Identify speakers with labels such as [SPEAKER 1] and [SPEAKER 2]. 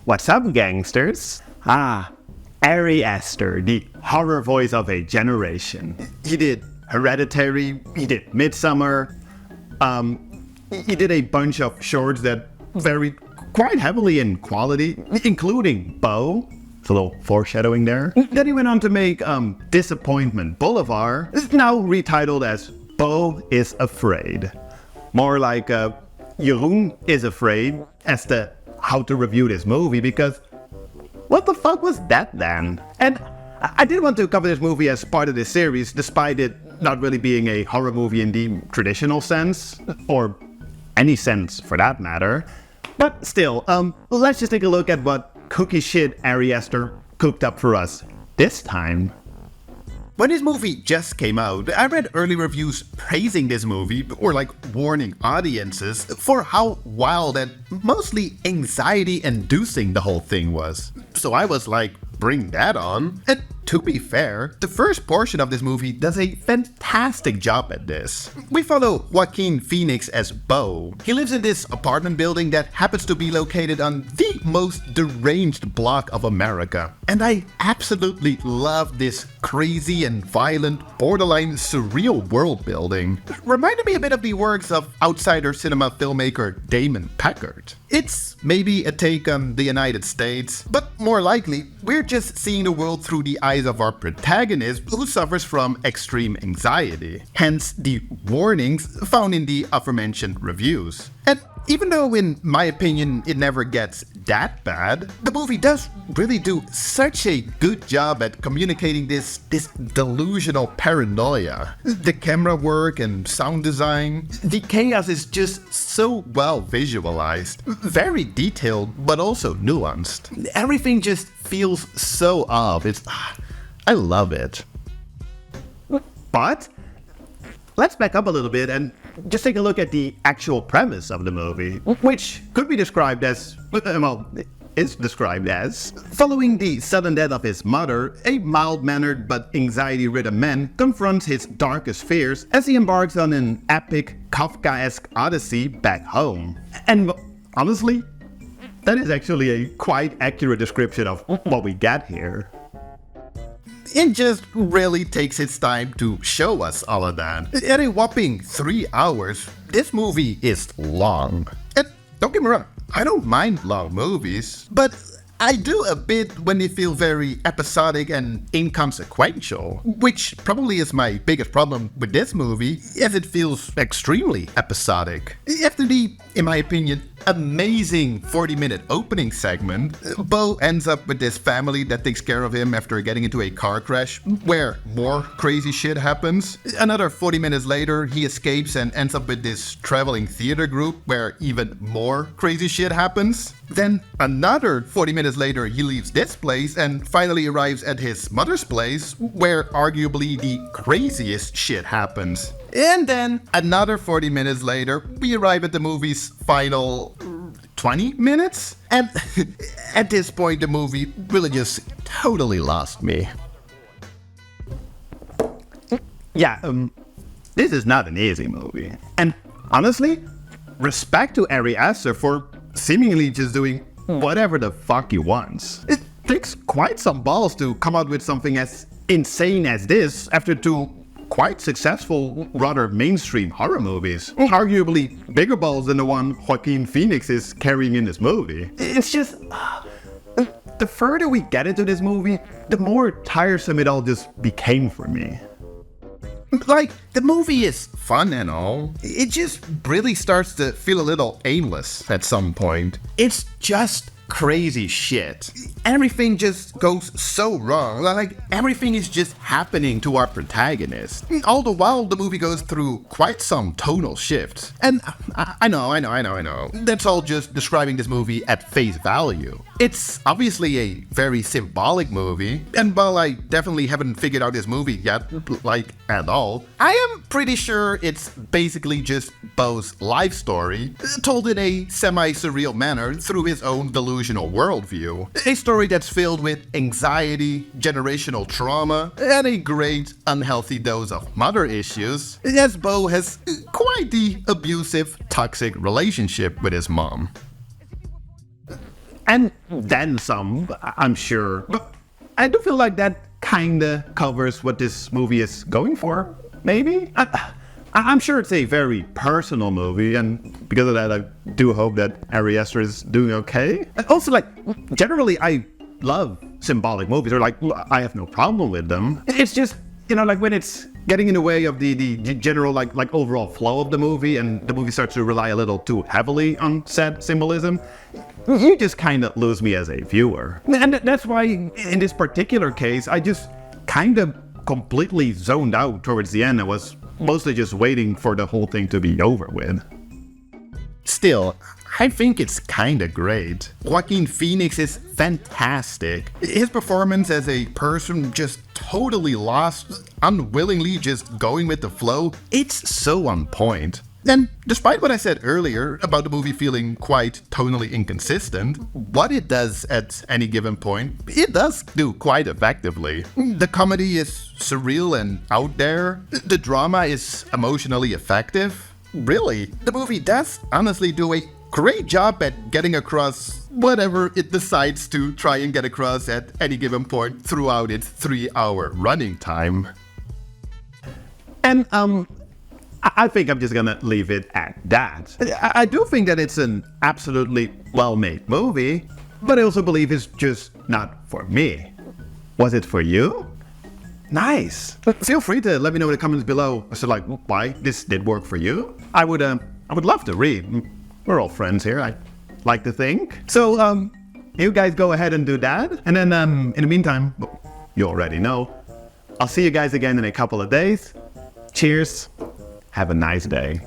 [SPEAKER 1] What's up, gangsters? Ari Aster, the horror voice of a generation. He did Hereditary, he did Midsommar, he did a bunch of shorts that varied quite heavily in quality, including BEAU. It's a little foreshadowing there. Then he went on to make Disappointment Boulevard, now retitled as BEAU is Afraid. More like Jeroen is Afraid as to how to review this movie, because what the fuck was that then? And I did want to cover this movie as part of this series, despite it not really being a horror movie in the traditional sense, or any sense for that matter. But still, let's just take a look at what cookie shit Ari Aster cooked up for us this time. When this movie just came out, I read early reviews praising this movie, or like warning audiences for how wild and mostly anxiety-inducing the whole thing was. So I was like, bring that on. And to be fair, the first portion of this movie does a fantastic job at this. We follow Joaquin Phoenix as BEAU. He lives in this apartment building that happens to be located on the most deranged block of America. And I absolutely love this crazy and violent, borderline surreal world building. Reminded me a bit of the works of outsider cinema filmmaker Damon Packard. It's maybe a take on the United States, but more likely, we're just seeing the world through the eyes of our protagonist who suffers from extreme anxiety. Hence the warnings found in the aforementioned reviews. And even though in my opinion it never gets that bad, the movie does really do such a good job at communicating this delusional paranoia. The camera work and sound design, the chaos is just so well visualized, very detailed but also nuanced. Everything just feels so off. I love it. But let's back up a little bit and just take a look at the actual premise of the movie, which could be described as, well, is described as, following the sudden death of his mother, a mild-mannered but anxiety-ridden man confronts his darkest fears as he embarks on an epic Kafkaesque odyssey back home. And honestly, that is actually a quite accurate description of what we get here. It just really takes its time to show us all of that. At a whopping 3 hours, this movie is long. And don't get me wrong, I don't mind long movies, but I do a bit when they feel very episodic and inconsequential, which probably is my biggest problem with this movie, as it feels extremely episodic. After the, in my opinion, amazing 40-minute opening segment, BEAU ends up with this family that takes care of him after getting into a car crash where more crazy shit happens. Another 40 minutes later, he escapes and ends up with this traveling theater group where even more crazy shit happens. Then another 40 minutes later, he leaves this place and finally arrives at his mother's place where arguably the craziest shit happens. And then another 40 minutes later, we arrive at the movie's final 20 minutes? And at this point, the movie really just totally lost me. Yeah, this is not an easy movie. And honestly, respect to Ari Aster for seemingly just doing whatever the fuck he wants. It takes quite some balls to come out with something as insane as this after two quite successful, rather mainstream horror movies. Arguably bigger balls than the one Joaquin Phoenix is carrying in this movie. It's just, the further we get into this movie, the more tiresome it all just became for me. Like, the movie is fun and all, it just really starts to feel a little aimless at some point. It's just crazy shit. Everything just goes so wrong. Like, everything is just happening to our protagonist. All the while, the movie goes through quite some tonal shifts. And I know. That's all just describing this movie at face value. It's obviously a very symbolic movie, and while I definitely haven't figured out this movie yet, like, at all, I am pretty sure it's basically just BEAU's life story, told in a semi-surreal manner through his own delusional worldview. A story that's filled with anxiety, generational trauma, and a great unhealthy dose of mother issues, as BEAU has quite the abusive, toxic relationship with his mom. And then some, I'm sure. But I do feel like that kinda covers what this movie is going for, maybe? I'm sure it's a very personal movie, and because of that, I do hope that Ari Aster is doing okay. And also, like, generally, I love symbolic movies, or like, I have no problem with them. It's just, you know, like when it's getting in the way of the general, like overall flow of the movie, and the movie starts to rely a little too heavily on said symbolism, you just kind of lose me as a viewer. And that's why, in this particular case, I just kind of completely zoned out towards the end. I was mostly just waiting for the whole thing to be over with. Still, I think it's kinda great. Joaquin Phoenix is fantastic. His performance as a person just totally lost, unwillingly just going with the flow, it's so on point. And despite what I said earlier about the movie feeling quite tonally inconsistent, what it does at any given point, it does do quite effectively. The comedy is surreal and out there. The drama is emotionally effective. Really, the movie does honestly do a great job at getting across whatever it decides to try and get across at any given point throughout its 3-hour running time. And I think I'm just gonna leave it at that. I do think that it's an absolutely well-made movie, but I also believe it's just not for me. Was it for you? Nice. But feel free to let me know in the comments below. So, like, why this did work for you. I would love to read. We're all friends here, I like to think. So, you guys go ahead and do that. And then, in the meantime, you already know, I'll see you guys again in a couple of days. Cheers. Have a nice day.